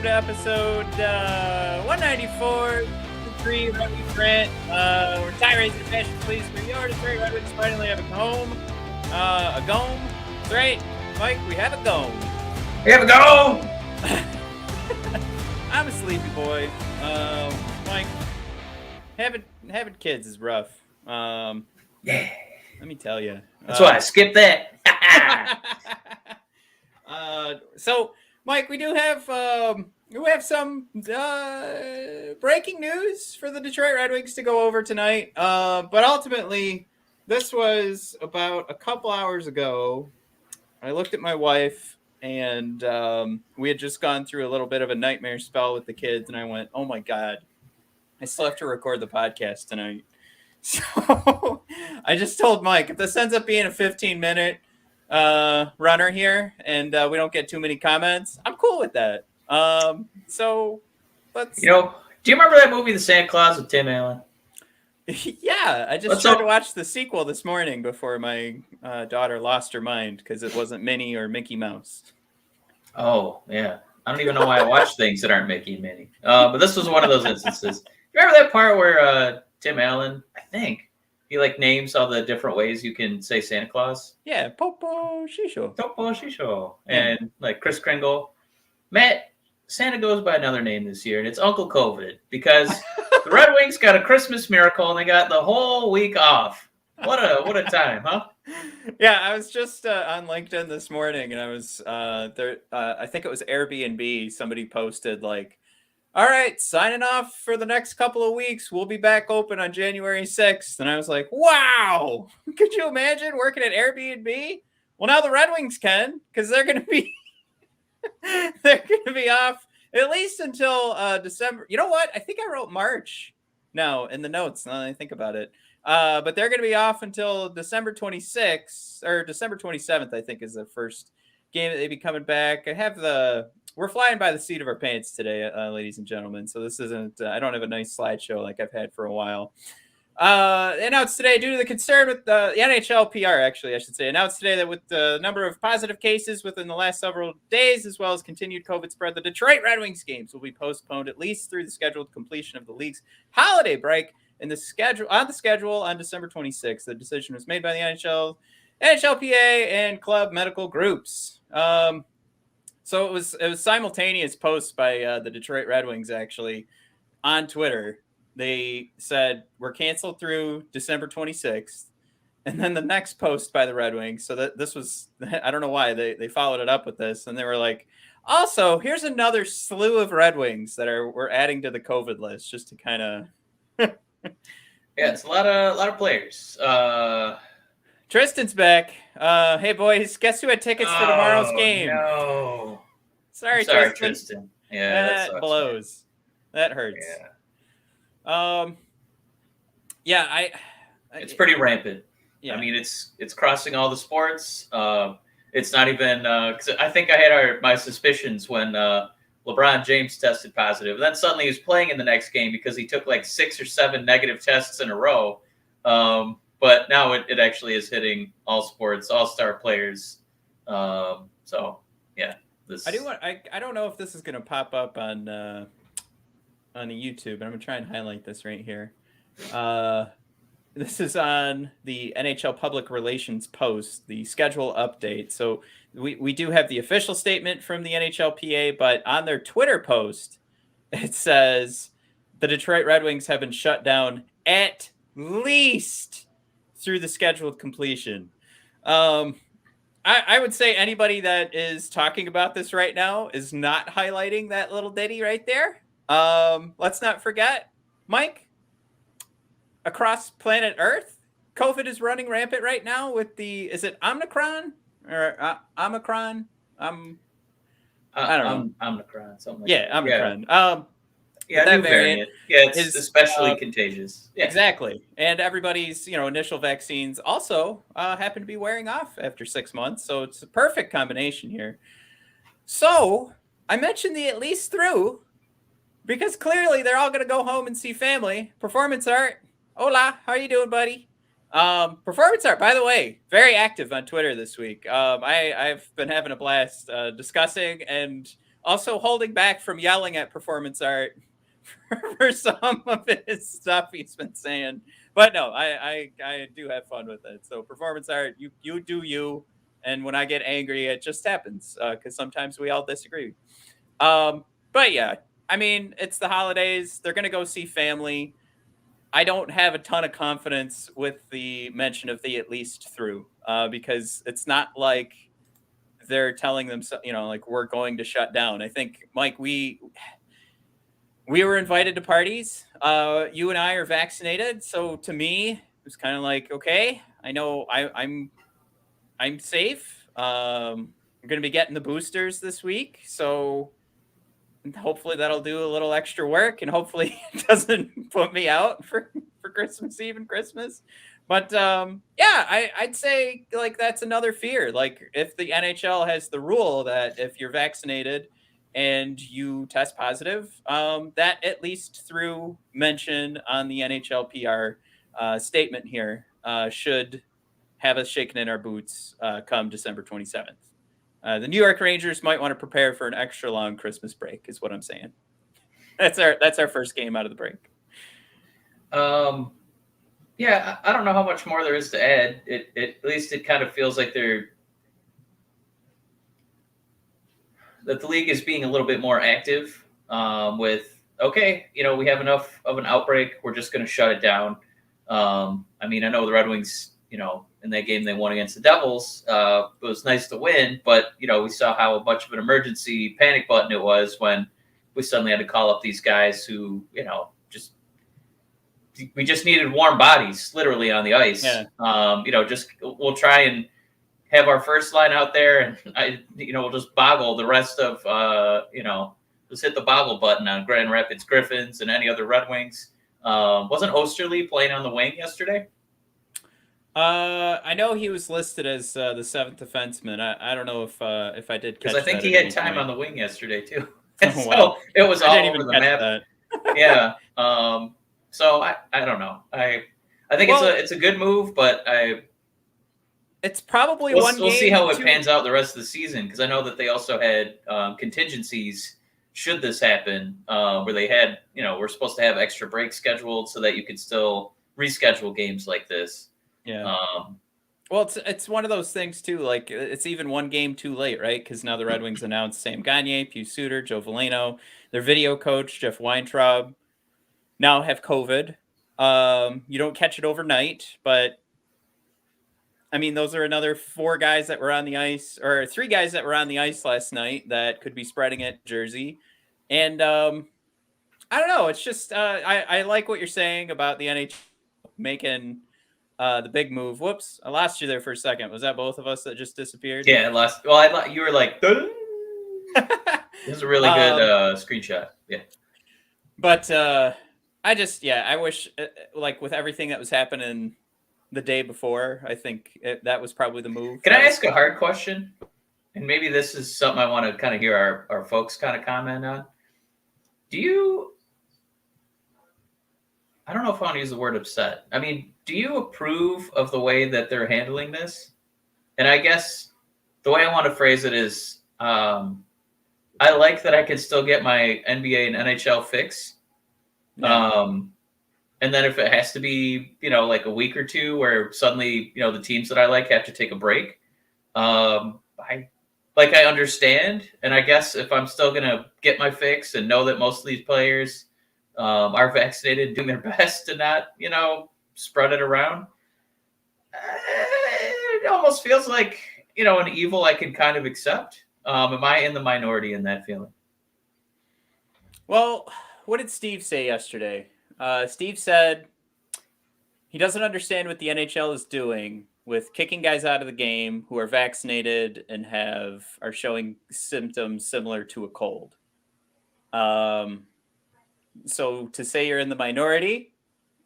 welcome to episode 194, 3 Red Wings Rant. We're tirades and impassioned, pleas for your Detroit Red Wings finally have a home. A gome. That's right, Mike, we have a gome. We have a gome! I'm a sleepy boy. Mike, having kids is rough. Yeah. Let me tell you. That's why I skipped that. So, Mike, we have some breaking news for the Detroit Red Wings to go over tonight. But ultimately, this was about a couple hours ago. I looked at my wife, and we had just gone through a little bit of a nightmare spell with the kids, and I went, "Oh my God, I still have to record the podcast tonight." So I just told Mike, if this ends up being a 15-minute runner here and we don't get too many comments, I'm cool with that. So let's... do you remember that movie, The Santa Claus, with Tim Allen? Yeah, I just tried to watch the sequel this morning before my daughter lost her mind because it wasn't Minnie or Mickey Mouse. Oh, yeah. I don't even know why I watch things that aren't Mickey and Minnie. But this was one of those instances. Remember that part where Tim Allen, I think, he names all the different ways you can say Santa Claus? Yeah, Popo Shisho. Popo Shisho. And Chris Kringle. Matt, Santa goes by another name this year, and it's Uncle COVID, because the Red Wings got a Christmas miracle, and they got the whole week off. What a time, huh? Yeah, I was just on LinkedIn this morning, and I was there. I think it was Airbnb. Somebody posted all right, signing off for the next couple of weeks. We'll be back open on January 6th. And I was like, wow, could you imagine working at Airbnb? Well, now the Red Wings can, because they're going to be off at least until December. You know what? I think I wrote March now in the notes now that I think about it. But they're going to be off until December 26th or December 27th, I think, is the first game that they'd be coming back. We're flying by the seat of our pants today, ladies and gentlemen. So this isn't, I don't have a nice slideshow like I've had for a while. Announced today, due to the concern with the NHL PR, actually, I should say, announced today that with the number of positive cases within the last several days, as well as continued COVID spread, the Detroit Red Wings games will be postponed at least through the scheduled completion of the league's holiday break on the schedule on December 26th. The decision was made by the NHLPA and club medical groups. So it was simultaneous posts by the Detroit Red Wings, actually, on Twitter. They said, we're canceled through December 26th. And then the next post by the Red Wings, so that this was, I don't know why, they followed it up with this. And they were like, also, here's another slew of Red Wings that we're adding to the COVID list, just to kind of... Yeah, it's a lot of players. Tristan's back. Hey, boys, guess who had tickets for tomorrow's game? No. Sorry, Tristan. Yeah, that sucks, blows. Man. That hurts. Yeah. It's pretty rampant. Yeah. I mean, it's crossing all the sports. It's not even because I think I had my suspicions when LeBron James tested positive, and then suddenly he was playing in the next game because he took 6 or 7 negative tests in a row. But now it actually is hitting all sports, all-star players. So yeah, I don't know if this is going to pop up on YouTube, but I'm going to try and highlight this right here. This is on the NHL Public Relations post, the schedule update. So we do have the official statement from the NHLPA, but on their Twitter post, it says the Detroit Red Wings have been shut down at least through the scheduled completion. I would say anybody that is talking about this right now is not highlighting that little ditty right there. Let's not forget, Mike, across planet Earth, COVID is running rampant right now with is it Omicron or Omicron? I don't know. Omicron, something like that. Omicron. Yeah, that variant. Yeah, it's especially contagious. Yeah. Exactly. And everybody's, initial vaccines also happen to be wearing off after 6 months. So it's a perfect combination here. So I mentioned the at least through because clearly they're all going to go home and see family. Performance art. Hola, how you doing, buddy? Performance art, by the way, very active on Twitter this week. I've been having a blast discussing and Also holding back from yelling at performance art for some of his stuff he's been saying. But no, I do have fun with it. So performance art, you do you, and when I get angry, it just happens because sometimes we all disagree. But yeah, I mean, it's the holidays. They're gonna go see family. I don't have a ton of confidence with the mention of the at least through because it's not like they're telling them, like we're going to shut down. I think, Mike, we were invited to parties. You and I are vaccinated, so to me, it was kind of like, okay, I know I'm safe. I'm going to be getting the boosters this week, so hopefully that'll do a little extra work, and hopefully it doesn't put me out for Christmas Eve and Christmas. But I'd say like that's another fear. Like if the NHL has the rule that if you're vaccinated and you test positive, that at least through mention on the NHL PR statement here should have us shaking in our boots come December 27th. The New York Rangers might want to prepare for an extra long Christmas break, is what I'm saying. That's our first game out of the break. Yeah, I don't know how much more there is to add. At least it kind of feels like that the league is being a little bit more active with, okay, we have enough of an outbreak. We're just going to shut it down. I mean, I know the Red Wings, in that game they won against the Devils, it was nice to win, but, we saw how much of an emergency panic button it was when we suddenly had to call up these guys who, we just needed warm bodies literally on the ice. Yeah. We'll try and have our first line out there and we'll just boggle the rest of, just hit the boggle button on Grand Rapids Griffins and any other Red Wings. Wasn't Osterley playing on the wing yesterday? I know he was listed as the seventh defenseman. I don't know if I did catch that. Because I think he had time on the wing yesterday too. Oh, wow. So it was all didn't over even the catch map. that. Yeah. So I don't know. I think it's a good move, but it's probably we'll game. See how it pans out the rest of the season, because I know that they also had contingencies should this happen, where they had, we're supposed to have extra breaks scheduled so that you could still reschedule games like this. Yeah. Well, it's one of those things too. Like it's even one game too late, right? Because now the Red Wings announced Sam Gagner, Pius Suter, Joe Veleno, their video coach Jeff Weintraub now have COVID. You don't catch it overnight, but I mean, those are another 4 guys that were on the ice, or 3 guys that were on the ice last night that could be spreading it in Jersey. And I don't know. It's just I like what you're saying about the NHL making the big move. Whoops, I lost you there for a second. Was that both of us that just disappeared? Yeah, I lost. Well, I thought you were like, this is a really good screenshot. Yeah. But I wish, like with everything that was happening the day before, I think that was probably the move. Can I ask a hard question? And maybe this is something I want to kind of hear our folks kind of comment on. I don't know if I want to use the word upset. I mean, do you approve of the way that they're handling this? And I guess the way I want to phrase it is, I like that I can still get my NBA and NHL fix. Yeah. And then if it has to be, like a week or two where suddenly, the teams that I like have to take a break, I understand. And I guess if I'm still going to get my fix and know that most of these players are vaccinated and doing their best to not, spread it around, it almost feels like, an evil I can kind of accept. Am I in the minority in that feeling? Well, what did Steve say yesterday? Steve said he doesn't understand what the NHL is doing with kicking guys out of the game who are vaccinated and are showing symptoms similar to a cold. So to say you're in the minority,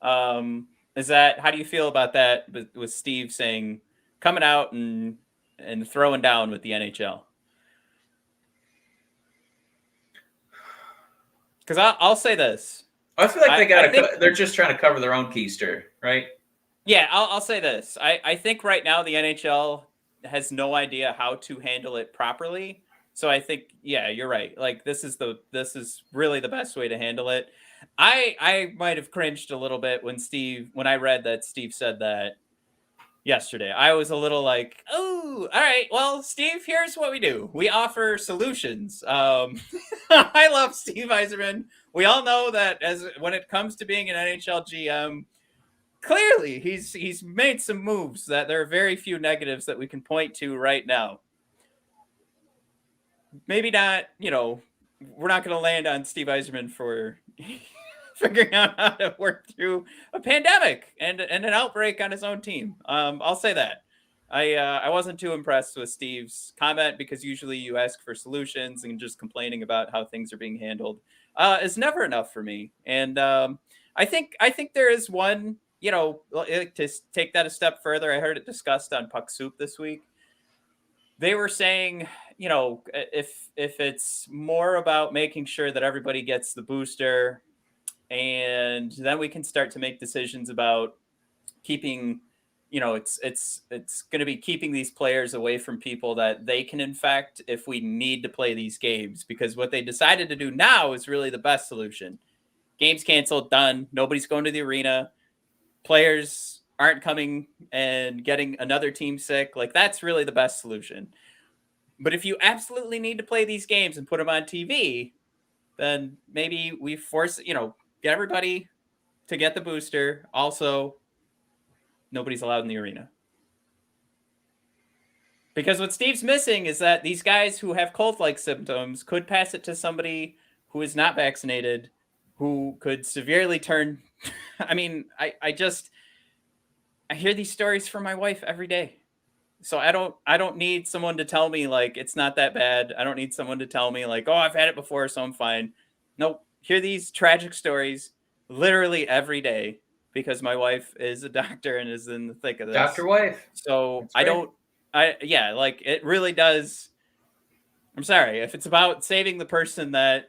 how do you feel about that with Steve saying coming out and throwing down with the NHL? Because I'll say this. I feel like they're just trying to cover their own keister, right? Yeah, I'll say this. I think right now the NHL has no idea how to handle it properly. So I think, yeah, you're right. Like this is really the best way to handle it. I might have cringed a little bit when I read that Steve said that yesterday. I was a little like, oh, all right. Well, Steve, here's what we do. We offer solutions. I love Steve Yzerman. We all know that when it comes to being an NHL GM, clearly he's made some moves that there are very few negatives that we can point to right now. Maybe not, we're not going to land on Steve Yzerman for figuring out how to work through a pandemic and an outbreak on his own team. I'll say that. I wasn't too impressed with Steve's comment because usually you ask for solutions, and just complaining about how things are being handled is never enough for me. And I think there is one, to take that a step further. I heard it discussed on Puck Soup this week. They were saying, if it's more about making sure that everybody gets the booster, and then we can start to make decisions about keeping, it's going to be keeping these players away from people that they can infect if we need to play these games, because what they decided to do now is really the best solution. Games canceled, done. Nobody's going to the arena. Players aren't coming and getting another team sick. Like, that's really the best solution. But if you absolutely need to play these games and put them on TV, then maybe we force, get everybody to get the booster. Also, nobody's allowed in the arena. Because what Steve's missing is that these guys who have cold-like symptoms could pass it to somebody who is not vaccinated, who could severely turn. I mean, I hear these stories from my wife every day. So I don't need someone to tell me like it's not that bad. I don't need someone to tell me like, oh, I've had it before, so I'm fine. Nope. Hear these tragic stories literally every day because my wife is a doctor and is in the thick of this. Doctor wife. So like it really does. I'm sorry if it's about saving the person that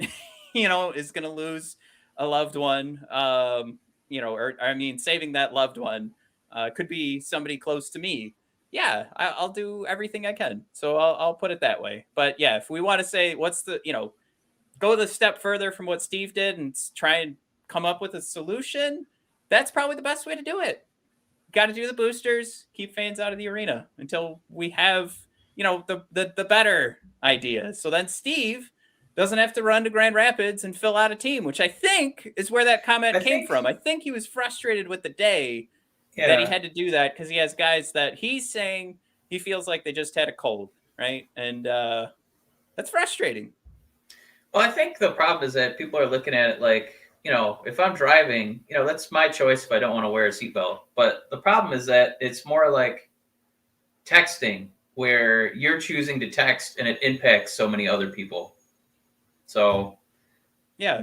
is going to lose a loved one. Saving that loved one could be somebody close to me. Yeah, I'll do everything I can. So I'll put it that way. But yeah, if we want to say what's the, go the step further from what Steve did and try and come up with a solution, that's probably the best way to do it. Got to do the boosters, keep fans out of the arena until we have, the better idea. So then Steve doesn't have to run to Grand Rapids and fill out a team, which I think is where that comment came from. I think he was frustrated with the day that he had to do that because he has guys that he's saying he feels like they just had a cold, right? And that's frustrating. Well, I think the problem is that people are looking at it like, if I'm driving, that's my choice if I don't want to wear a seatbelt. But the problem is that it's more like texting where you're choosing to text and it impacts so many other people. So, yeah.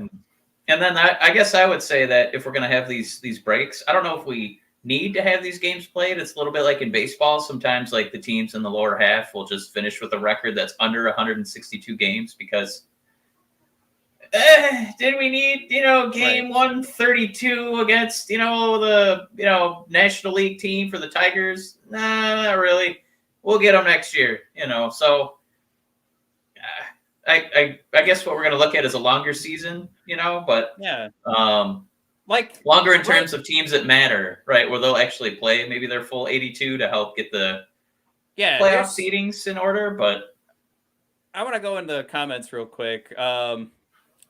And then I guess I would say that if we're going to have these breaks, I don't know if we need to have these games played. It's a little bit like in baseball. Sometimes like the teams in the lower half will just finish with a record that's under 162 games because did we need, game 132 against, the, National League team for the Tigers? Nah, not really. We'll get them next year, so I guess what we're going to look at is a longer season, but yeah. Like longer in terms of teams that matter, right? Where they'll actually play maybe their full 82 to help get the playoff seedings in order. But I want to go into the comments real quick.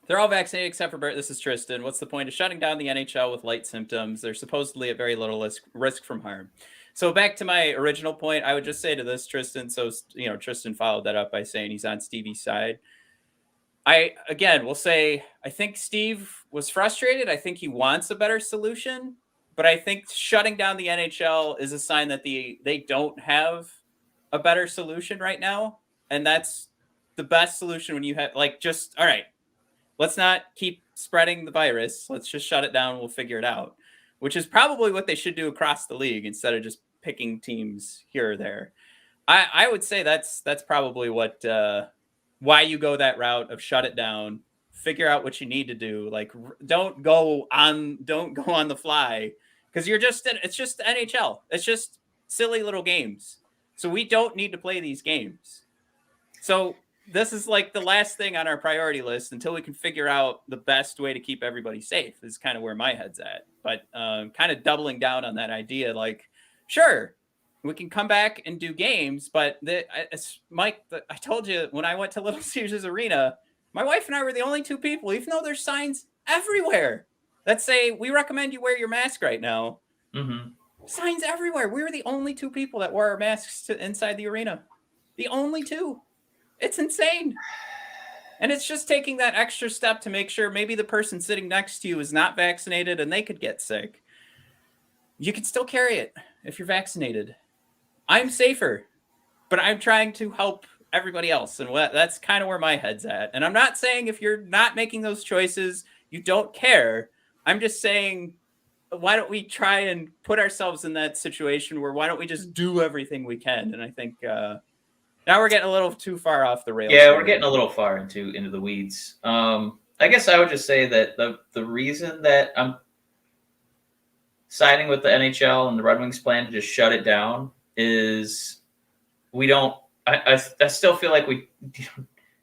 They're all vaccinated except for Bert. This is Tristan. What's the point of shutting down the NHL with light symptoms? They're supposedly at very little risk from harm. So back to my original point, I would just say to this, Tristan. So, Tristan followed that up by saying he's on Stevie's side. I think Steve was frustrated. I think he wants a better solution, but I think shutting down the NHL is a sign that they don't have a better solution right now. And that's the best solution when you have all right, let's not keep spreading the virus. Let's just shut it down. We'll figure it out, which is probably what they should do across the league instead of just picking teams here or there. I would say that's probably what, why you go that route of shut it down, figure out what you need to do. Like, don't go on the fly because it's just the NHL. It's just silly little games. So we don't need to play these games. So this is like the last thing on our priority list until we can figure out the best way to keep everybody safe is kind of where my head's at. But kind of doubling down on that idea, like, sure, we can come back and do games, but Mike, I told you when I went to Little Caesars Arena, my wife and I were the only two people, even though there's signs everywhere that say we recommend you wear your mask right now. Mm-hmm. Signs everywhere. We were the only two people that wore our masks inside the arena. The only two. It's insane. And it's just taking that extra step to make sure maybe the person sitting next to you is not vaccinated and they could get sick. You can still carry it if you're vaccinated. I'm safer, but I'm trying to help everybody else. And that's kind of where my head's at. And I'm not saying if you're not making those choices, you don't care. I'm just saying, why don't we try and put ourselves in that situation where why don't we just do everything we can? And I think now we're getting a little too far off the rails. Yeah, we're getting a little far into the weeds. I guess I would just say that the reason that I'm siding with the NHL and the Red Wings plan to just shut it down is we don't. I still feel like we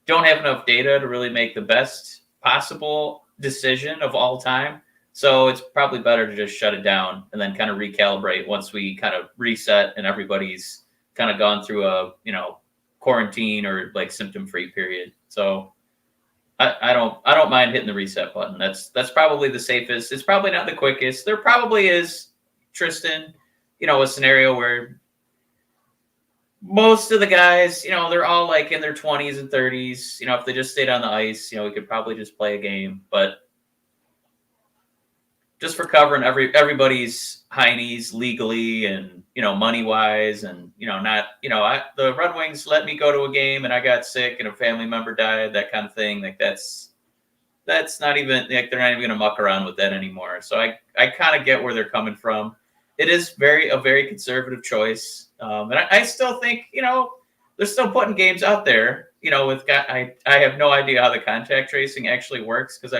don't have enough data to really make the best possible decision of all time. So it's probably better to just shut it down and then kind of recalibrate once we kind of reset and everybody's kind of gone through a quarantine or like symptom-free period. So I don't mind hitting the reset button. That's probably the safest. It's probably not the quickest. There probably is, Tristan, a scenario where most of the guys, they're all like in their 20s and 30s. If they just stayed on the ice, we could probably just play a game. But just for covering everybody's heinies legally and money wise and not the Red Wings let me go to a game and I got sick and a family member died, that kind of thing. Like that's not even like they're not even gonna muck around with that anymore. So I kind of get where they're coming from. It is a very conservative choice, and I still think they're still putting games out there. I have no idea how the contact tracing actually works because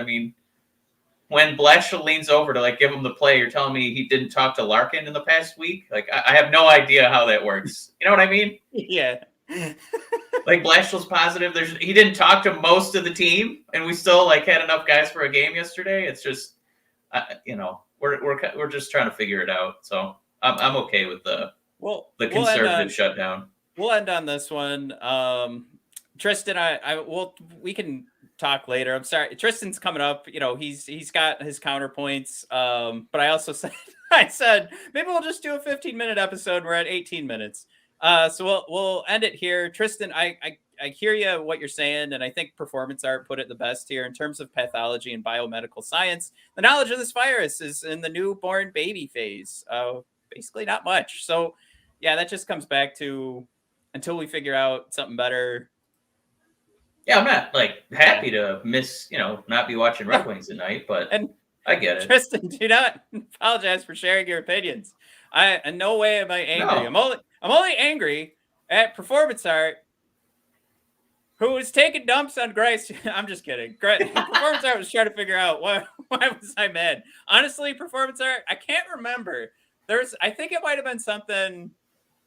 when Blashill leans over to give him the play, you're telling me he didn't talk to Larkin in the past week? I have no idea how that works. You know what I mean? Yeah. Blashill's positive. He didn't talk to most of the team, and we still had enough guys for a game yesterday. It's just, we're just trying to figure it out. So I'm okay with the conservative shutdown. We'll end on this one. Tristan, we can talk later. I'm sorry, Tristan's coming up. He's got his counterpoints. But I also said maybe we'll just do a 15-minute episode. We're at 18 minutes. So we'll end it here. Tristan, I hear you what you're saying, and I think performance art put it the best here in terms of pathology and biomedical science. The knowledge of this virus is in the newborn baby phase. Basically not much. So yeah, that just comes back to until we figure out something better. Yeah, I'm not happy to miss, not be watching Red Wings tonight, but I get it. Tristan, do not apologize for sharing your opinions. In no way am I angry. No. I'm only angry at performance art, who was taking dumps on Grice. I'm just kidding. Performance art was trying to figure out why was I mad. Honestly, performance art, I can't remember. I think it might have been something.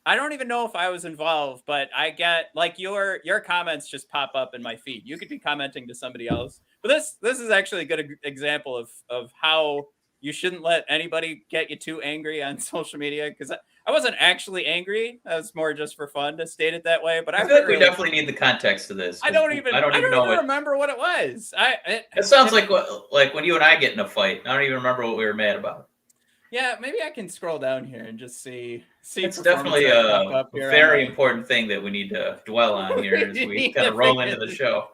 I don't even know if I was involved, but I get your comments just pop up in my feed. You could be commenting to somebody else, but this is actually a good example of how you shouldn't let anybody get you too angry on social media. Because I wasn't actually angry; that was more just for fun to state it that way. But I feel like we definitely need the context to this. I don't even remember what it was. It sounds like when you and I get in a fight. I don't even remember what we were mad about. Yeah, maybe I can scroll down here and just see. It's definitely a very important thing that we need to dwell on here as we kind of roll into the show.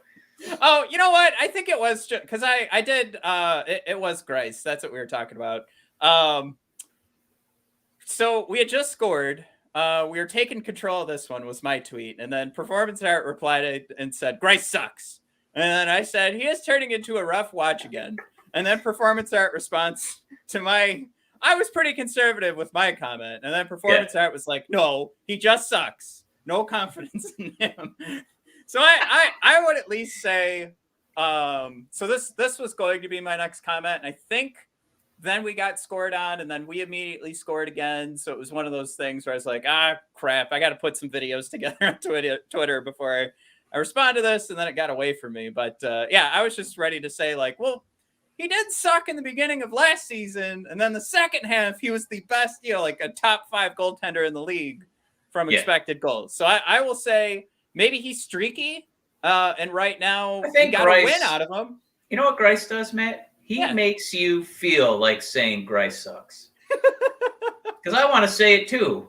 Oh, you know what? I think it was because I did. It was Grice. That's what we were talking about. So we had just scored. We were taking control of this one was my tweet, and then Performance Art replied and said, "Grice sucks." And then I said, "He is turning into a rough watch again." And then Performance Art response to I was pretty conservative with my comment. And then Performance Art was like, "No, he just sucks. No confidence in him." So I would at least say, so this was going to be my next comment. And I think then we got scored on and then we immediately scored again. So it was one of those things where I was like, crap, I got to put some videos together on Twitter before I responded to this, and then it got away from me. But yeah, I was just ready to say like, well, he did suck in the beginning of last season, and then the second half he was the best, like a top 5 goaltender in the league from expected goals. So I will say maybe he's streaky, and right now I think you got to win out of him. You know what Grice does, Matt? He makes you feel like saying Grice sucks. Because I want to say it too.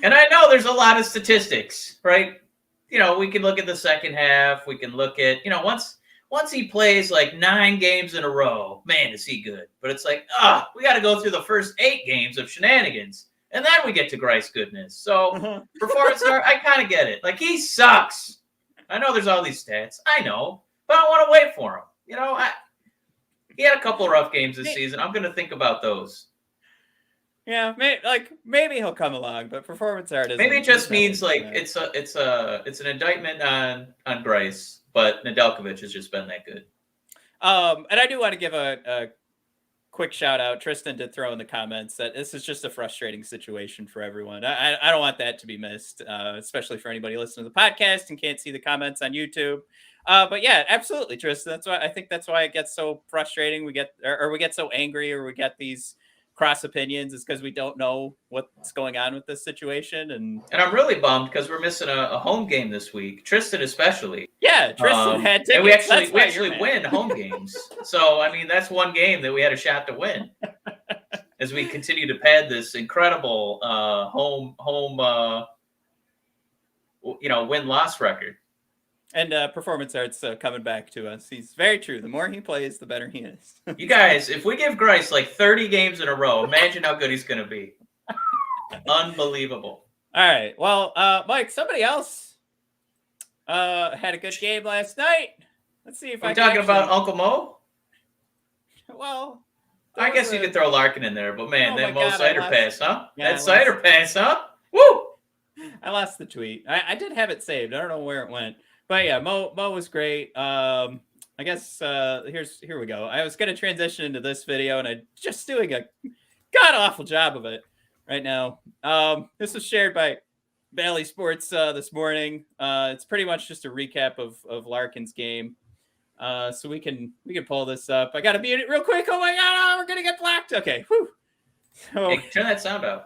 And I know there's a lot of statistics, right? We can look at the second half. We can look at, once he plays like 9 games in a row, man, is he good. But it's like, we got to go through the first 8 games of shenanigans. And then we get to Grice goodness. So performance, I kind of get it. Like, he sucks. I know there's all these stats. I know. But I want to wait for him. He had a couple of rough games this season. I'm going to think about those. Yeah, maybe he'll come along, but performance art is. Maybe it just means like it's an indictment on Grice, but Nedeljkovic has just been that good. And I do want to give a quick shout out. Tristan did throw in the comments that this is just a frustrating situation for everyone. I don't want that to be missed, especially for anybody listening to the podcast and can't see the comments on YouTube. But yeah, absolutely, Tristan. I think that's why it gets so frustrating. We get so angry, or we get these cross opinions, is because we don't know what's going on with this situation. And I'm really bummed because we're missing a home game this week. Tristan especially. Yeah, Tristan had tickets. And we actually win home games. So I mean, that's one game that we had a shot to win. As we continue to pad this incredible home win-loss record. And performance art's coming back to us. He's very true. The more he plays, the better he is. You guys, if we give Grice like 30 games in a row, imagine how good he's going to be. Unbelievable. All right. Well, Mike, somebody else had a good game last night. Let's see if We're talking about Uncle Mo? Well, I guess you could throw Larkin in there, but man, that Mo Seider pass, huh? Yeah, that Seider pass, huh? Woo! I lost the tweet. I did have it saved. I don't know where it went. But yeah, Mo was great. I guess here we go. I was going to transition into this video, and I'm just doing a god-awful job of it right now. This was shared by Bally Sports this morning. It's pretty much just a recap of Larkin's game. So we can pull this up. I got to mute it real quick. Oh my god, we're going to get blocked. Okay. Whew. So, hey, turn that sound off.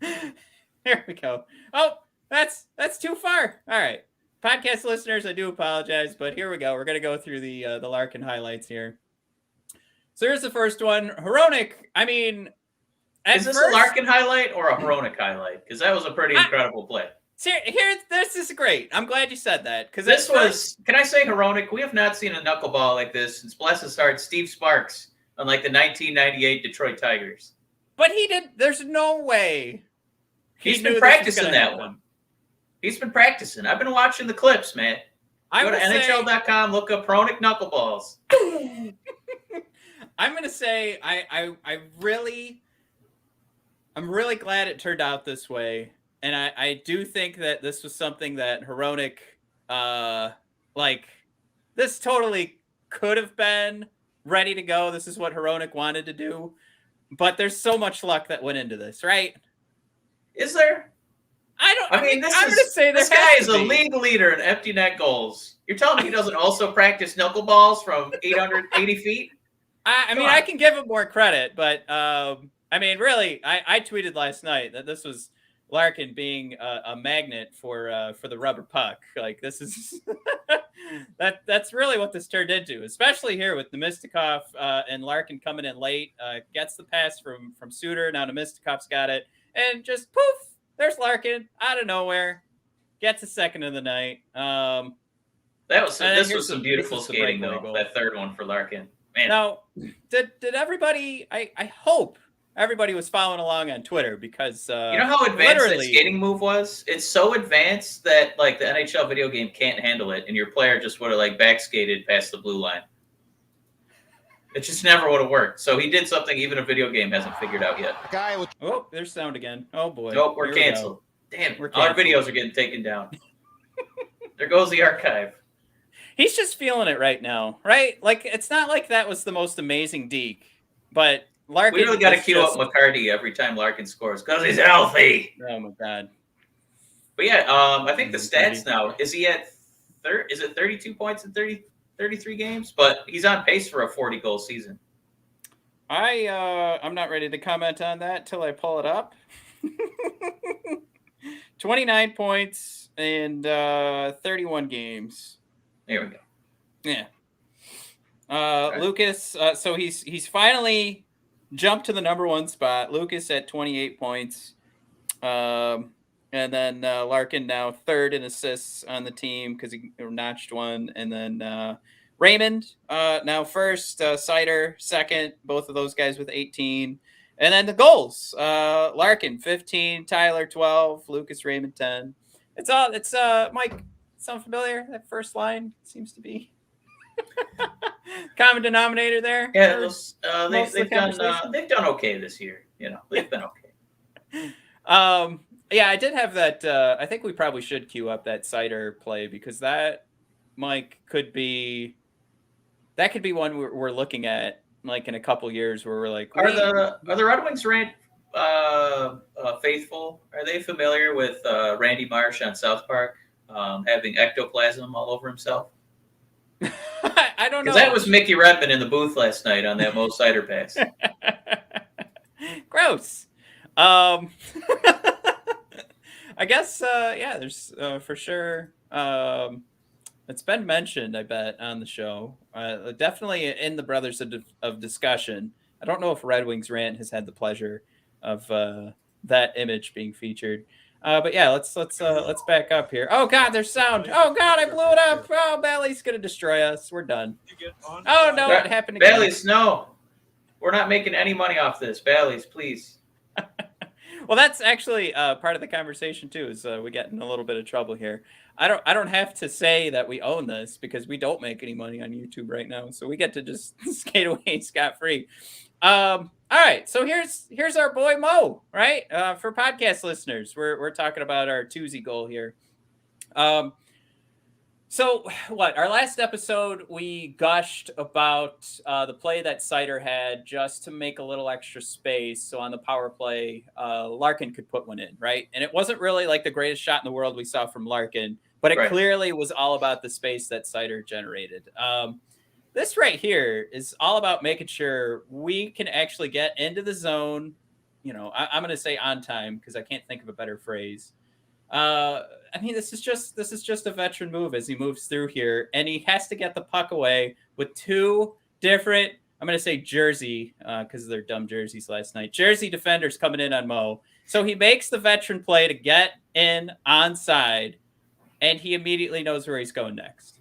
There we go. Oh, that's too far. All right. Podcast listeners, I do apologize, but here we go. We're going to go through the Larkin highlights here. So here's the first one. Hronek, I mean... Is this a Larkin highlight or a Hronek highlight? Because that was a pretty incredible play. Here, this is great. I'm glad you said that. Because this was... Can I say Hronek? We have not seen a knuckleball like this since, bless his heart, Steve Sparks on like the 1998 Detroit Tigers. But he did... There's no way... He's been practicing that one. He's been practicing. I've been watching the clips, man. Go to NHL.com, look up Hronek knuckleballs. I'm going to say I'm really glad it turned out this way. And I do think that this was something that Hronek, this totally could have been ready to go. This is what Hronek wanted to do. But there's so much luck that went into this, right? Is there? I'm going to say this guy is a league leader in empty net goals. You're telling me he doesn't also practice knuckleballs from 880 feet? I can give him more credit, but really, I tweeted last night that this was Larkin being a magnet for the rubber puck. Like, this is that's really what this turned into, especially here with Nemistikov and Larkin coming in late. Gets the pass from Suter. Now Nemistikov's got it, and just poof. There's Larkin out of nowhere, gets a second of the night. This was some beautiful skating though. Goal. That third one for Larkin. Man. Now, did everybody? I hope everybody was following along on Twitter because you know how advanced that skating move was. It's so advanced that like the NHL video game can't handle it, and your player just would have like back skated past the blue line. It just never would have worked. So he did something even a video game hasn't figured out yet. Oh, there's sound again. Oh, boy. Nope, we're canceled. Damn, our videos are getting taken down. There goes the archive. He's just feeling it right now, right? Like, it's not like that was the most amazing deke, but Larkin... We really got to queue up McCarty every time Larkin scores because he's healthy. Oh, my God. But yeah, I think the stats now, is he at is it 32 points in 33 games? But he's on pace for a 40-goal season. I'm not ready to comment on that till I pull it up. 29 points and 31 games. There we go. Yeah. Lucas, so he's finally jumped to the number one spot. Lucas at 28 points. And then Larkin now third in assists on the team because he notched one. And then Raymond now first, Seider second, both of those guys with 18. And then the goals, Larkin 15, Tyler 12, Lucas Raymond 10. It's Mike, sound familiar? That first line seems to be common denominator there. Yeah, they've done okay this year. They've been okay. Yeah, I did have that. I think we probably should queue up that Seider play because that, Mike, could be one we're looking at like in a couple years where we're like, are the Red Wings Rant faithful? Are they familiar with Randy Marsh on South Park having ectoplasm all over himself? I don't know. Because that was Mickey Redmond in the booth last night on that Mo Seider pass. Gross. I guess, there's for sure. It's been mentioned, I bet, on the show. Definitely in the Brothers of Discussion. I don't know if Red Wings Rant has had the pleasure of that image being featured. But yeah, let's back up here. Oh God, there's sound. Oh God, I blew it up. Oh, Bally's gonna destroy us. We're done. Oh no, it happened again. Bally's, no. We're not making any money off this. Bally's, please. Well, that's actually part of the conversation too. Is we get in a little bit of trouble here. I don't have to say that we own this because we don't make any money on YouTube right now, so we get to just skate away scot free. All right, so here's our boy Mo. Right, for podcast listeners, we're talking about our Tuesday goal here. So what? Our last episode, we gushed about the play that Seider had just to make a little extra space. So on the power play, Larkin could put one in, right? And it wasn't really like the greatest shot in the world we saw from Larkin, but it clearly was all about the space that Seider generated. This right here is all about making sure we can actually get into the zone. I'm going to say on time because I can't think of a better phrase. I mean, this is just a veteran move as he moves through here, and he has to get the puck away with two different, I'm going to say jersey, because of their dumb jerseys last night, jersey defenders coming in on Mo. So he makes the veteran play to get in onside, and he immediately knows where he's going next.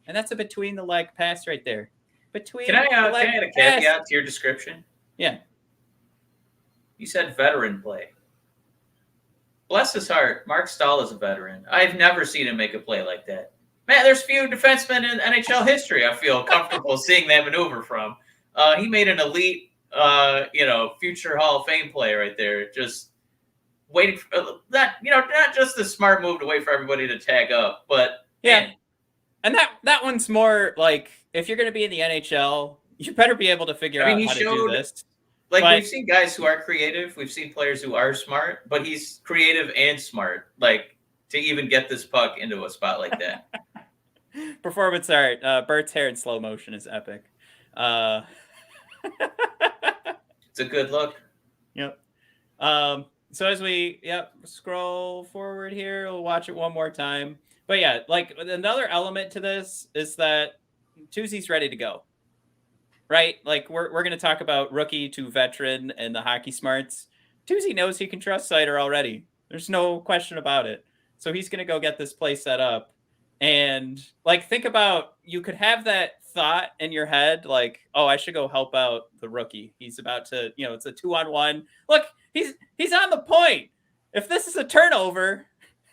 And that's a between the leg pass right there. Can I add a caveat to your description? Yeah. You said veteran play. Bless his heart, Mark Stahl is a veteran. I've never seen him make a play like that. Man, there's few defensemen in NHL history I feel comfortable seeing that maneuver from. He made an elite, future Hall of Fame play right there. Just waiting for that, not just the smart move to wait for everybody to tag up, but yeah. And that one's more like, if you're going to be in the NHL, you better be able to figure out how to do this. We've seen guys who are creative. We've seen players who are smart, but he's creative and smart, to even get this puck into a spot like that. Performance art. Bert's hair in slow motion is epic. It's a good look. Yep. So as we scroll forward here, we'll watch it one more time. But yeah, another element to this is that Tuesday's ready to go. Right? We're going to talk about rookie to veteran and the hockey smarts. Tuesday knows he can trust Seider already. There's no question about it. So he's going to go get this play set up. And think about, you could have that thought in your head, oh, I should go help out the rookie. He's about to, it's a 2-on-1. Look, he's on the point. If this is a turnover,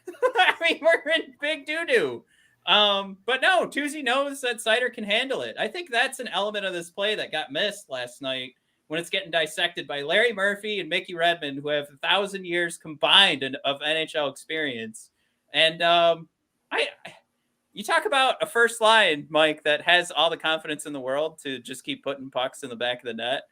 I mean, we're in big doo-doo. But no, Tuesday knows that Seider can handle it. I think that's an element of this play that got missed last night when it's getting dissected by Larry Murphy and Mickey Redmond, who have 1,000 years combined of NHL experience. And you talk about a first line, Mike, that has all the confidence in the world to just keep putting pucks in the back of the net.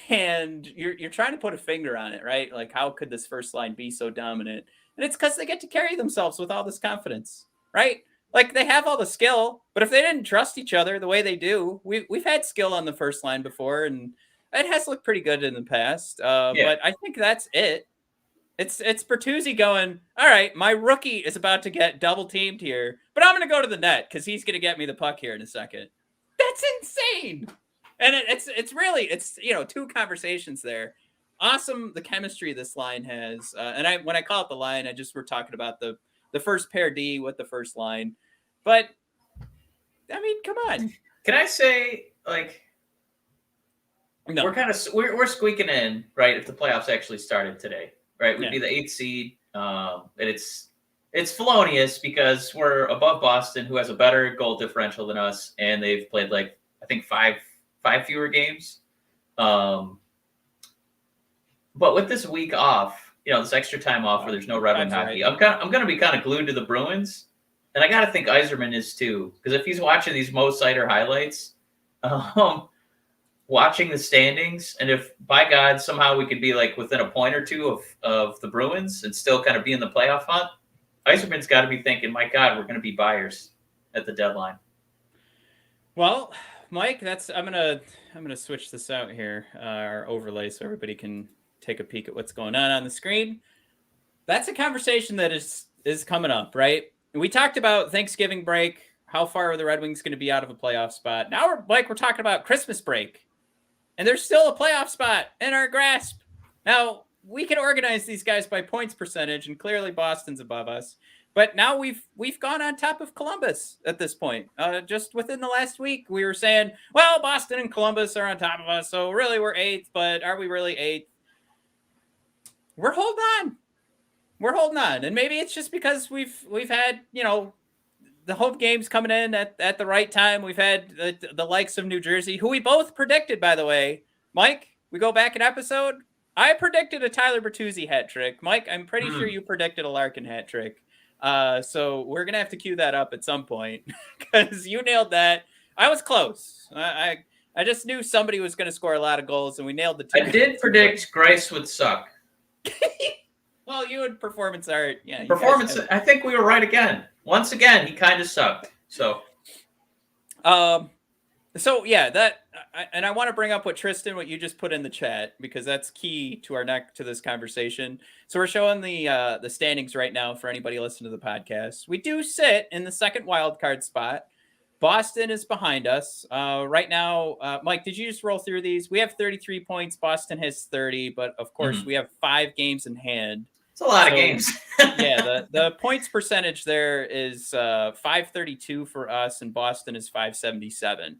And you're trying to put a finger on it, right? Like, how could this first line be so dominant? And it's because they get to carry themselves with all this confidence, right? Like, they have all the skill, but if they didn't trust each other the way they do, we've had skill on the first line before, and it has looked pretty good in the past. But I think that's it. It's Bertuzzi going, all right, my rookie is about to get double teamed here, but I'm going to go to the net because he's going to get me the puck here in a second. That's insane. And it's really, two conversations there. Awesome, the chemistry this line has. And when I call it the line, we're talking about the first pair D with the first line. But, I mean, come on. Can I say, like, no. we're squeaking in, right, if the playoffs actually started today, right? We'd be the 8th seed. And it's felonious because we're above Boston, who has a better goal differential than us, and they've played, like, I think five fewer games. But with this week off, this extra time off where there's no Red Wing hockey, right. I'm going to be kind of glued to the Bruins. And I got to think Yzerman is too. Because if he's watching these Moritz Seider highlights, watching the standings, and if, by God, somehow we could be like within a point or two of the Bruins and still kind of be in the playoff hunt, Yzerman's got to be thinking, my God, we're going to be buyers at the deadline. Well, Mike, I'm gonna switch this out here, our overlay, so everybody can take a peek at what's going on the screen. That's a conversation that is coming up, right? We talked about Thanksgiving break. How far are the Red Wings going to be out of a playoff spot? Now we're talking about Christmas break, and there's still a playoff spot in our grasp. Now we can organize these guys by points percentage, and clearly Boston's above us. But now we've gone on top of Columbus at this point. Just within the last week, we were saying, well, Boston and Columbus are on top of us, so really we're 8th, but are we really 8th? We're holding on. And maybe it's just because we've had, the home games coming in at the right time. We've had the likes of New Jersey, who we both predicted, by the way. Mike, we go back an episode. I predicted a Tyler Bertuzzi hat trick. Mike, I'm pretty sure you predicted a Larkin hat trick. So we're going to have to cue that up at some point because you nailed that. I was close. I just knew somebody was going to score a lot of goals, and we nailed the two. I did predict Grice would suck. Well, you and performance art. Yeah. Performance. I think we were right again. Once again, he kind of sucked. So yeah, and I want to bring up what you just put in the chat, because that's key to this conversation. So we're showing the standings right now for anybody listening to the podcast. We do sit in the second wild card spot. Boston is behind us right now. Mike, did you just roll through these? We have 33 points. Boston has 30, but of course we have 5 games in hand. It's a lot of games. Yeah, the points percentage there is 532 for us, and Boston is 577.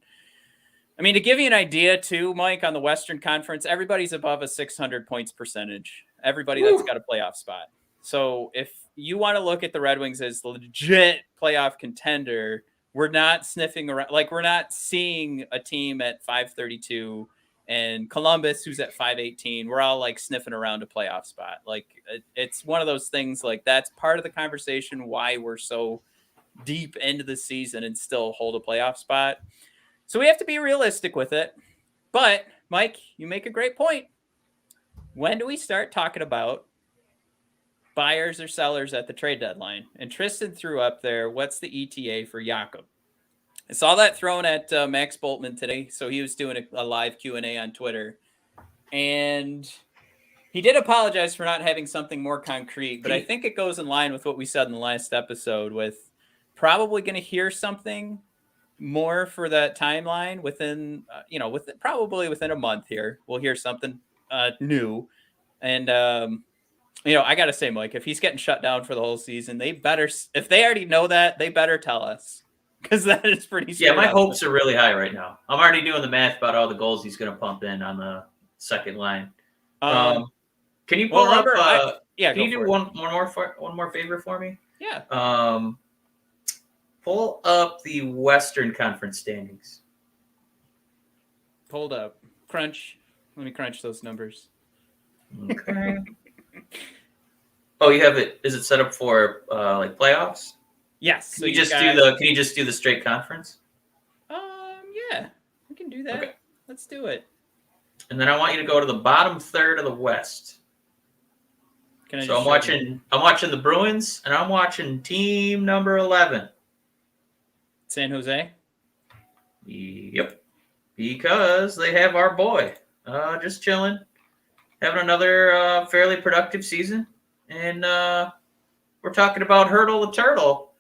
I mean, to give you an idea, too, Mike, on the Western Conference, everybody's above a 600 points percentage. Everybody that's got a playoff spot. So if you want to look at the Red Wings as legit playoff contender, we're not sniffing around. Like, we're not seeing a team at 532 and Columbus, who's at 518. We're all, like, sniffing around a playoff spot. Like, it's one of those things, like, that's part of the conversation why we're so deep into the season and still hold a playoff spot. So we have to be realistic with it. But, Mike, you make a great point. When do we start talking about buyers or sellers at the trade deadline? And Tristan threw up there, what's the ETA for Jakob? I saw that thrown at Max Boltman today. So he was doing a live Q&A on Twitter. And he did apologize for not having something more concrete. But I think it goes in line with what we said in the last episode, with probably going to hear something more for that timeline within, probably within a month here. We'll hear something new. And, I got to say, Mike, if he's getting shut down for the whole season, if they already know that, they better tell us. Because that is pretty scary. Yeah, my hopes are really high right now. I'm already doing the math about all the goals he's going to pump in on the second line. Can you pull up? Can you do one more favor for me? Yeah. Pull up the Western Conference standings. Pulled up. Crunch. Let me crunch those numbers. Okay. Oh, you have it. Is it set up for like playoffs? Yes. Can you just do the straight conference? Yeah, we can do that. Okay. Let's do it. And then I want you to go to the bottom third of the West. So I'm watching the Bruins, and I'm watching team number 11. San Jose? Yep. Because they have our boy. Just chilling. Having another fairly productive season. And we're talking about Hurdle the Turtle.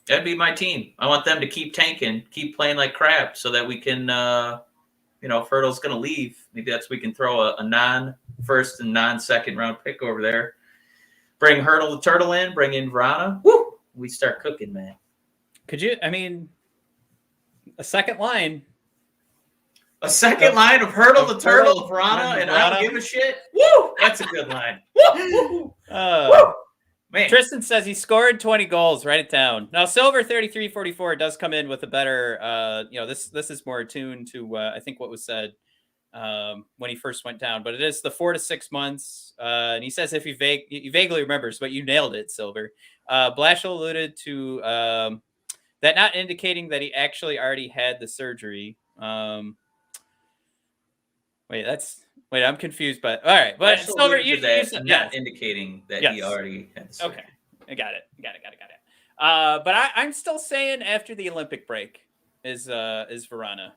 That'd be my team. I want them to keep tanking, keep playing like crap so that we can, if Hurdle's going to leave, maybe we can throw a non-first and non-second round pick over there. Bring Hurdle the Turtle in, bring in Vrana. Woo! We start cooking, man. A second line. A second line of Hurdle the Turtle, Vrana, and I don't give a shit? Woo! That's a good line. Woo! Woo! Man. Tristan says he scored 20 goals. Write it down. Now, Silver 3344 does come in with a better, this is more attuned to, I think, what was said when he first went down. But it is the 4 to 6 months. And he says if he vaguely remembers, but you nailed it, Silver. Blashill alluded to that not indicating that he actually already had the surgery. Wait, I'm confused, but all right. But Silver, you said not indicating that he already had the surgery. Okay, I got it. But I'm still saying after the Olympic break is Vrana.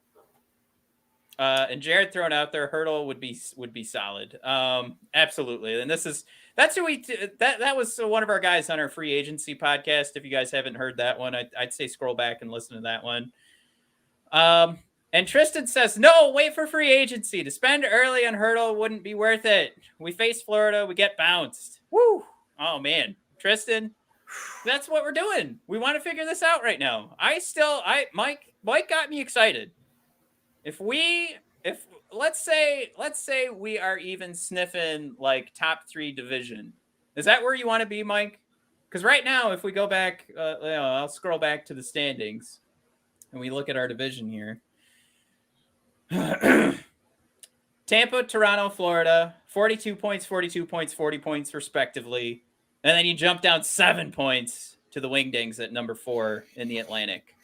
And Jared thrown out there, Hurdle would be solid. Absolutely. And that's who that was one of our guys on our free agency podcast. If you guys haven't heard that one, I'd say scroll back and listen to that one. And Tristan says, no, wait for free agency. To spend early on Hurdle wouldn't be worth it. We face Florida, we get bounced. Woo! Oh, man. Tristan, that's what we're doing. We want to figure this out right now. Mike got me excited. If let's say we are even sniffing like top 3 division, is that where you want to be, Mike? Because right now, if we go back, I'll scroll back to the standings and we look at our division here. Tampa, Toronto, Florida, 42 points, 40 points respectively. And then you jump down 7 points to the Wingdings at number 4 in the Atlantic.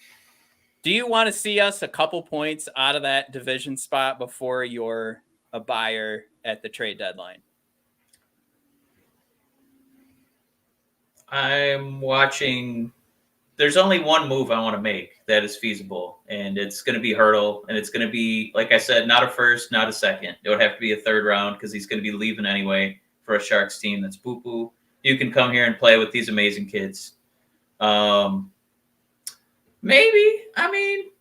Do you want to see us a couple points out of that division spot before you're a buyer at the trade deadline? I'm watching. There's only one move I want to make that is feasible, and it's going to be Hurdle, and it's going to be, like I said, not a first, not a second. It would have to be a third round because he's going to be leaving anyway for a Sharks team that's boo-boo. You can come here and play with these amazing kids. Maybe. I mean,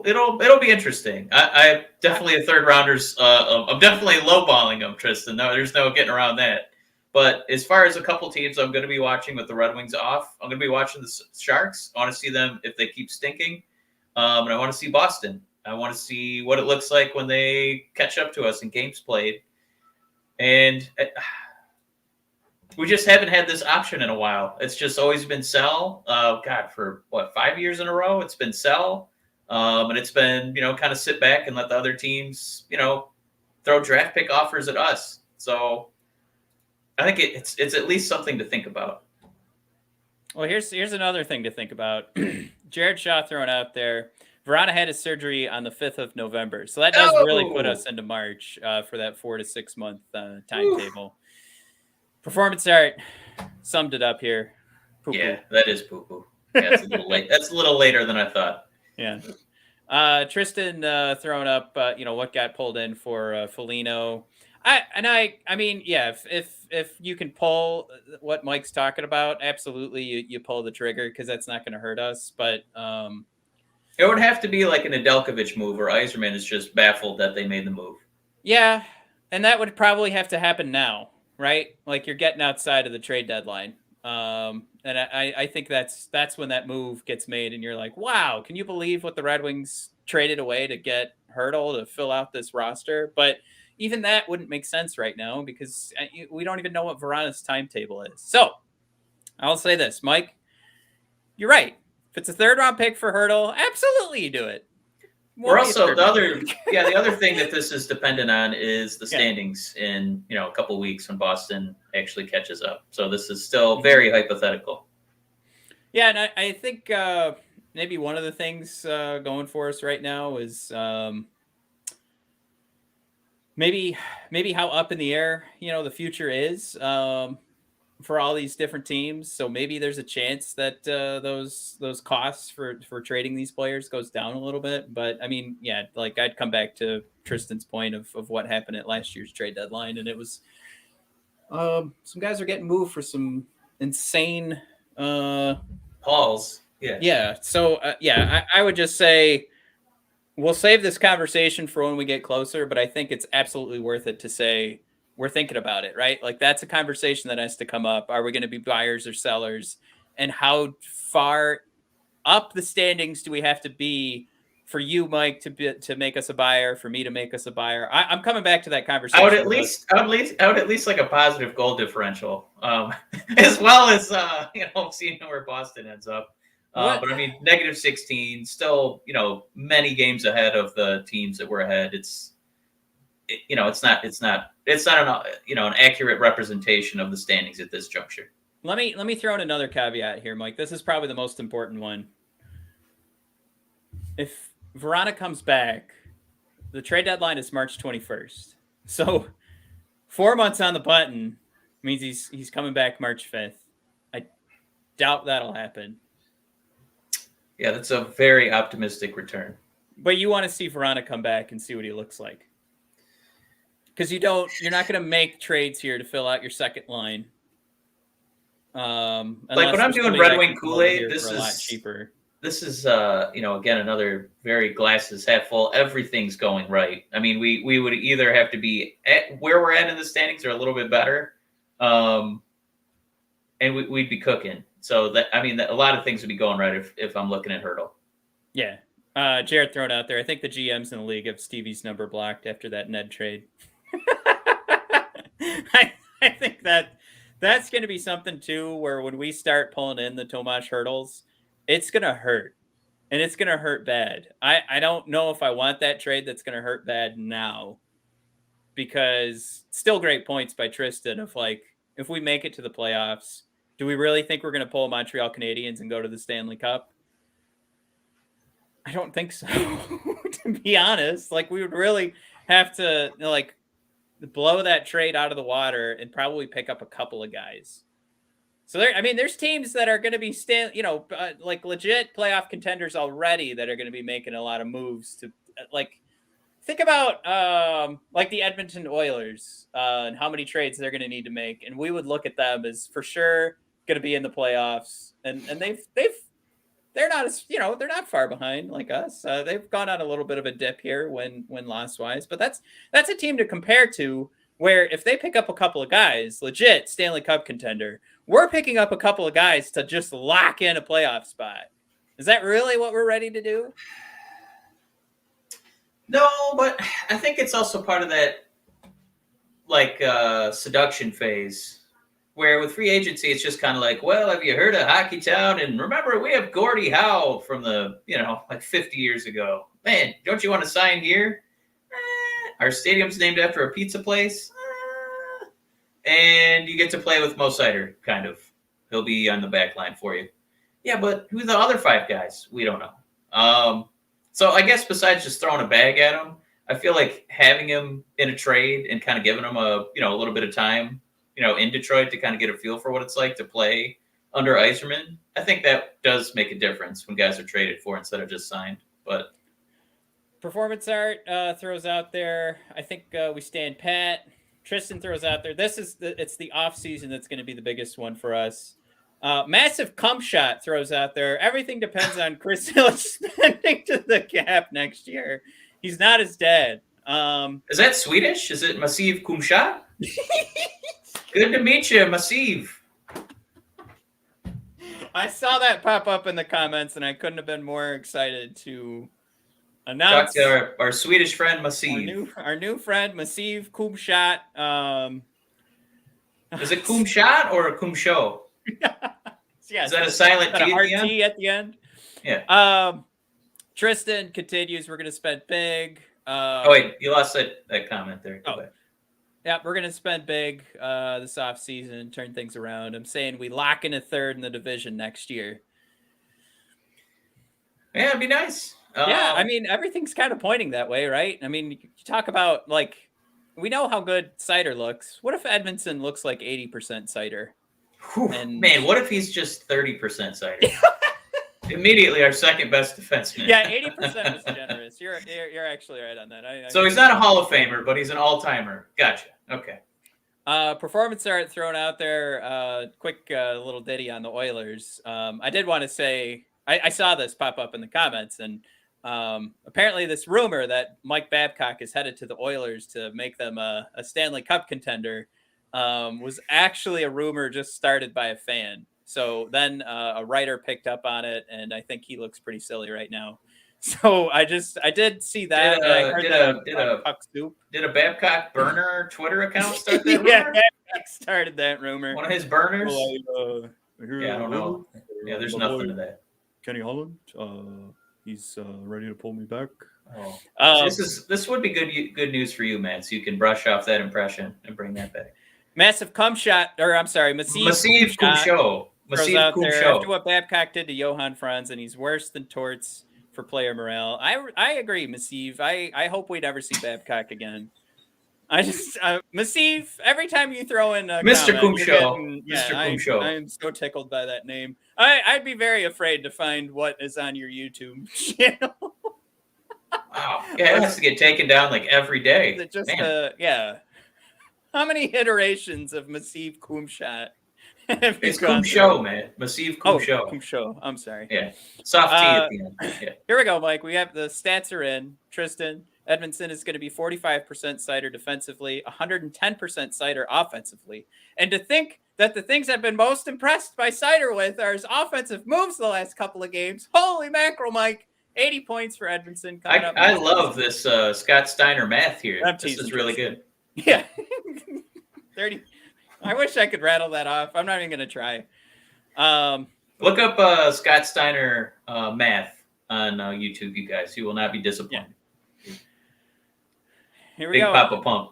it'll be interesting. I definitely a third rounders. I'm definitely lowballing them, Tristan. No, there's no getting around that. But as far as a couple teams I'm going to be watching with the Red Wings off, I'm going to be watching the Sharks. I want to see them if they keep stinking. And I want to see Boston. I want to see what it looks like when they catch up to us in games played. And we just haven't had this option in a while. It's just always been sell. For 5 years in a row, it's been sell. And it's been, kind of sit back and let the other teams, throw draft pick offers at us. So I think it's at least something to think about. Well, here's another thing to think about. Jared Shaw thrown out there. Vrana had his surgery on the 5th of November. So that does really put us into March for that 4 to 6 month timetable. Performance art summed it up here. Poo-poo. Yeah, that is poo-poo. Yeah, it's a little late. That's a little later than I thought. Yeah. Tristan throwing up, what got pulled in for Foligno. I mean, yeah, if you can pull what Mike's talking about, absolutely you pull the trigger because that's not going to hurt us. But it would have to be like an Nedeljkovic move or Yzerman is just baffled that they made the move. Yeah, and that would probably have to happen now, right? Like you're getting outside of the trade deadline. And I think that's when that move gets made and you're like, wow, can you believe what the Red Wings traded away to get Hurdle to fill out this roster? But even that wouldn't make sense right now because we don't even know what Vrana's timetable is. So I'll say this, Mike, you're right. If it's a third round pick for Hurdle, absolutely you do it. We're also the other thing that this is dependent on is the standings in a couple of weeks when Boston actually catches up. So this is still very hypothetical. Yeah, and I think maybe one of the things going for us right now is maybe how up in the air, the future is for all these different teams. So maybe there's a chance that those costs for trading these players goes down a little bit. But I mean, yeah, like I'd come back to Tristan's point of what happened at last year's trade deadline, and it was some guys are getting moved for some insane Pauls. Yeah. So I would just say we'll save this conversation for when we get closer, but I think it's absolutely worth it to say we're thinking about it, right? Like that's a conversation that has to come up. Are we going to be buyers or sellers? And how far up the standings do we have to be for you, Mike, to make us a buyer, for me to make us a buyer? I'm coming back to that conversation. I would at least like a positive goal differential, as well as seeing where Boston ends up. But I mean, -16, still, many games ahead of the teams that were ahead. It's not an accurate representation of the standings at this juncture. Let me throw in another caveat here, Mike. This is probably the most important one. If Verona comes back, the trade deadline is March 21st. So 4 months on the button means he's coming back March 5th. I doubt that'll happen. Yeah, that's a very optimistic return. But you want to see Verona come back and see what he looks like. Because you're not going to make trades here to fill out your second line. Like when I'm doing Red Wing Kool-Aid, this is a lot cheaper. This is again, another very glasses half full. Everything's going right. I mean, we would either have to be at where we're at in the standings or a little bit better, and we'd be cooking. So a lot of things would be going right if I'm looking at Hurdle. Yeah. Jared thrown out there. I think the GMs in the league have Stevie's number blocked after that Ned trade. I think that's going to be something too, where when we start pulling in the Tomas Hurdles, it's going to hurt, and it's going to hurt bad. I don't know if I want that trade that's going to hurt bad now, because still great points by Tristan of like, if we make it to the playoffs, do we really think we're going to pull Montreal Canadiens and go to the Stanley Cup? I don't think so, to be honest. Like, we would really have to blow that trade out of the water and probably pick up a couple of guys. So there's teams that are going to be like legit playoff contenders already that are going to be making a lot of moves to think about like the Edmonton Oilers and how many trades they're going to need to make, and we would look at them as for sure going to be in the playoffs, and they're not as they're not far behind like us. They've gone on a little bit of a dip here when loss wise, but that's a team to compare to, where if they pick up a couple of guys, legit Stanley Cup contender, we're picking up a couple of guys to just lock in a playoff spot. Is that really what we're ready to do? No, but I think it's also part of that seduction phase, where with free agency, it's just kind of like, well, have you heard of Hockey Town? And remember, we have Gordie Howe from the, 50 years ago. Man, don't you want to sign here? Our stadium's named after a pizza place. And you get to play with Moritz Seider, kind of. He'll be on the back line for you. Yeah, but who are the other 5 guys? We don't know. So I guess besides just throwing a bag at him, I feel like having him in a trade and kind of giving him a little bit of time, in Detroit to kind of get a feel for what it's like to play under Yzerman, I think that does make a difference when guys are traded for instead of just signed. But Performance Art throws out there, I think we stand pat. Tristan throws out there, it's the off season that's going to be the biggest one for us. Massive cum shot throws out there, everything depends on Chris Hill spending to the cap next year. He's not his dad. Is that Swedish? Is it Massiv Kumshat? Good to meet you, Massiv. I saw that pop up in the comments, and I couldn't have been more excited to announce our Swedish friend Massiv. Our new friend Massiv Kumshat. Is it Kumshat or Kumsho? Yeah, is that a silent T at the end? Yeah. Tristan continues. We're going to spend big. Wait, you lost that comment there. Go back. Yeah, we're going to spend big this offseason, turn things around. I'm saying we lock in a third in the division next year. Yeah, it'd be nice. Yeah, everything's kind of pointing that way, right? I mean, you talk about we know how good Seider looks. What if Edmondson looks like 80% Seider? Whew, man, what if he's just 30% Seider? Immediately our second best defenseman. Yeah, 80% was generous. You're actually right on that. So he's not a Hall of Famer, but he's an all-timer. Gotcha. Okay. Performance art thrown out there. Quick little ditty on the Oilers. I did want to say I saw this pop up in the comments, and apparently this rumor that Mike Babcock is headed to the Oilers to make them a Stanley Cup contender was actually a rumor just started by a fan. So then a writer picked up on it, and I think he looks pretty silly right now. So I did see that. Did a Babcock burner Twitter account start that rumor? Yeah, Babcock started that rumor. One of his burners? Well, yeah, I don't know. Yeah, there's nothing to that. Kenny Holland, he's ready to pull me back. Oh. This would be good news for you, man. So you can brush off that impression and bring that back. Massive cum shot, or I'm sorry, Massive cum show. Out there after what Babcock did to Johan Franz, and he's worse than Torts for player morale. I agree, Massive. I hope we never see Babcock again. Massive, every time you throw in a Mr. Cum Show. Mr. Cum Show. I am so tickled by that name. I'd be very afraid to find what is on your YouTube channel. Wow. Yeah, it has to get taken down like every day. Just yeah. How many iterations of Massive Cum shot? It's Cum Show, man. Massive Cum Show. Cum Show. I'm sorry. Yeah. Soft T at the end. Yeah. Here we go, Mike. We have the stats are in. Tristan, Edmondson is going to be 45% Seider defensively, 110% Seider offensively. And to think that the things I've been most impressed by Seider with are his offensive moves the last couple of games. Holy mackerel, Mike. 80 points for Edmondson. I love this Scott Steiner math here. This is really good. Yeah. 30. I wish I could rattle that off. I'm not even going to try. Look up Scott Steiner math on YouTube, you guys. You will not be disappointed. Yeah. Here we go. Big Papa Pump.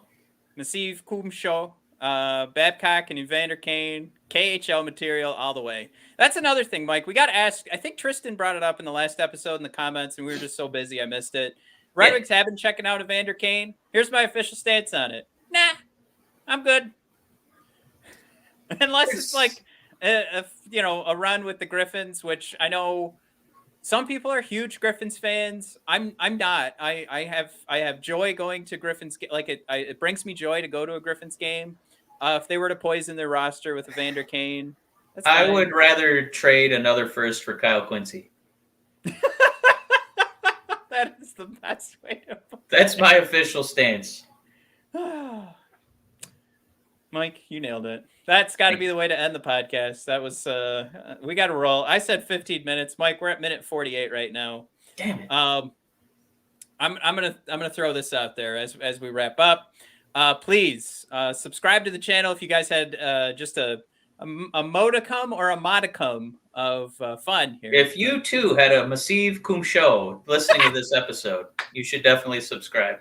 Massive Cum Show, Babcock and Evander Kane, KHL material all the way. That's another thing, Mike. We got to ask. I think Tristan brought it up in the last episode in the comments, and we were just so busy I missed it. Red Wings have been checking out Evander Kane. Here's my official stance on it. Nah, I'm good. Unless it's like a run with the Griffins, which I know some people are huge Griffins fans. I'm not. I have joy going to Griffins. Like it brings me joy to go to a Griffins game. If they were to poison their roster with Evander Kane, I would rather trade another first for Kyle Quincy. That is the best way to put That's my official stance. Mike, you nailed it. That's got to be the way to end the podcast. That was we got to roll. I said 15 minutes. Mike, we're at minute 48 right now. Damn it. I'm gonna throw this out there as we wrap up. Please subscribe to the channel if you guys had just a modicum or a modicum of fun here. If you too had a Massive Cum Show listening to this episode, you should definitely subscribe.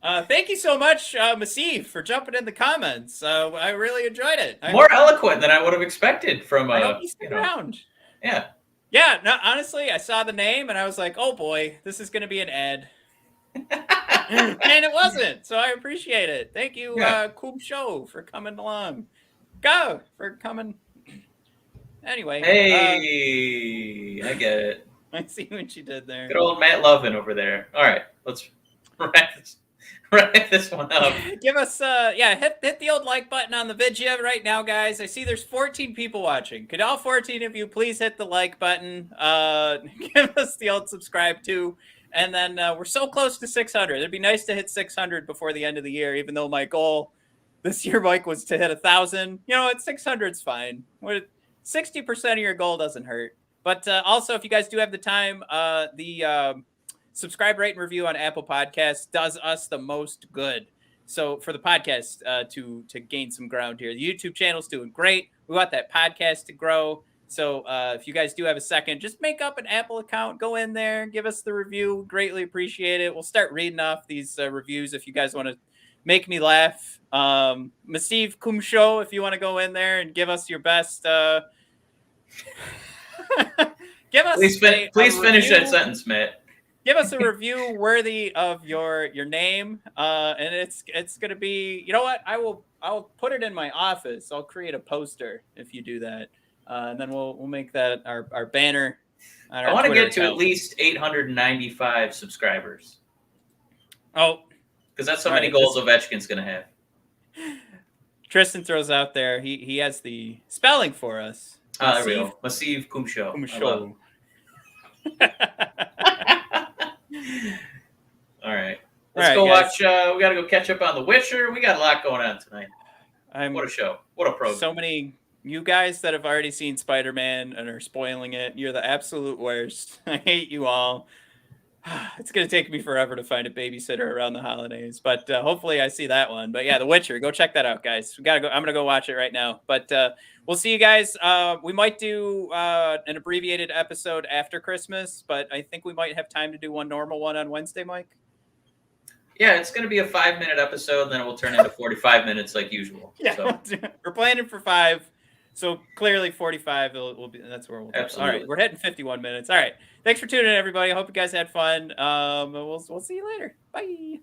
Thank you so much, Massive, for jumping in the comments. I really enjoyed it. More eloquent than I would have exped from. I hope you stick around. Yeah. Yeah. No, honestly, I saw the name and I was like, "Oh boy, this is going to be an ad," and it wasn't. So I appreciate it. Thank you, Cum Show, for coming along. Go for coming. Anyway. Hey, I get it. I see what you did there. Good old Matt Lovin over there. All right, let's wrap this one up. Give us hit the old like button on the video right now, guys. I see there's 14 people watching. Could all 14 of you please hit the like button? Give us the old subscribe too. And then we're so close to 600. It'd be nice to hit 600 before the end of the year, even though my goal this year, Mike, was to hit 1,000. You know, at 600's fine. 60% of your goal doesn't hurt. But also, if you guys do have the time, the subscribe, rate, and review on Apple Podcasts does us the most good. So for the podcast to gain some ground here, the YouTube channel's doing great. We want that podcast to grow. So if you guys do have a second, just make up an Apple account, go in there, give us the review. Greatly appreciate it. We'll start reading off these reviews if you guys want to make me laugh. Massive Cum Show, if you want to go in there and give us your best. Give us please finish that sentence, Matt. Give us a review worthy of your name, and it's gonna be. You know what? I'll put it in my office. I'll create a poster if you do that, and then we'll make that our banner. On I our want to Twitter get to account. at least 895 subscribers Oh, because that's how All many right, goals Ovechkin's going to have. Tristan throws out there. He has the spelling for us. There we go. Massive Kumsho. I love it. All right. Let's go guys. watch. We got to go catch up on The Witcher. We got a lot going on tonight. What a show. What a program. So many you guys that have already seen Spider-Man and are spoiling it. You're the absolute worst. I hate you all. It's going to take me forever to find a babysitter around the holidays, but hopefully I see that one. But yeah, The Witcher, go check that out, guys. We got to go. I'm going to go watch it right now, but we'll see you guys. We might do an abbreviated episode after Christmas, but I think we might have time to do one normal one on Wednesday, Mike. Yeah, it's going to be a 5-minute episode, and then it will turn into 45 minutes like usual. Yeah, So. We're planning for 5. So clearly 45 will be. That's where we'll. Absolutely. All right, we're hitting 51 minutes. All right, thanks for tuning in, everybody. I hope you guys had fun. We'll see you later. Bye.